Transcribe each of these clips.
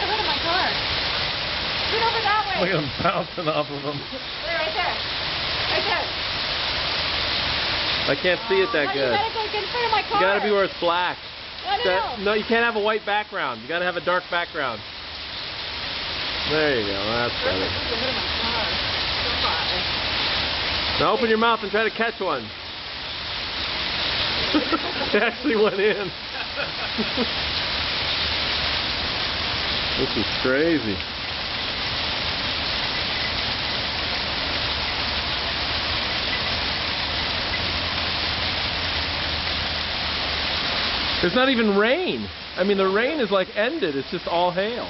hood of my car. Get over that way. Look at him bouncing off of him. There, right there. Right there. I can't see it that No, good. You gotta go get in front of my car. You gotta be where it's black. No. No, you can't have a white background. You gotta have a dark background. There you go. That's better. Look at the hood of my car. Now open your mouth and try to catch one. It actually went in. This is crazy. There's not even rain. I mean, the rain is like ended. It's just all hail.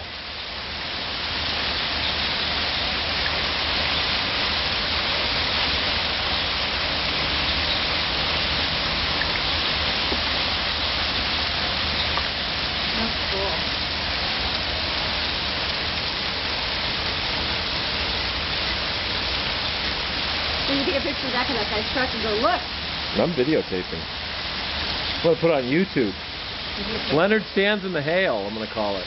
That's cool. So you take a picture of that guy's truck and go, look. I'm videotaping. I'm going to put it on YouTube. Leonard Stands in the Hail, I'm going to call it.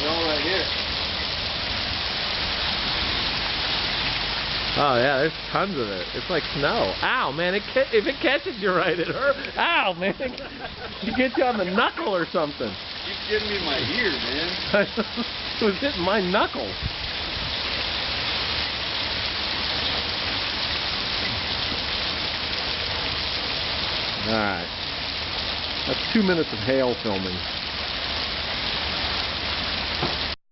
They're all right here. Oh yeah, there's tons of it. It's like snow. Ow, man! If it catches you right, it hurts. Ow, man! It gets you on the knuckle or something. Keep getting me in my ear, man. It was hitting my knuckle. All right, that's 2 minutes of hail filming.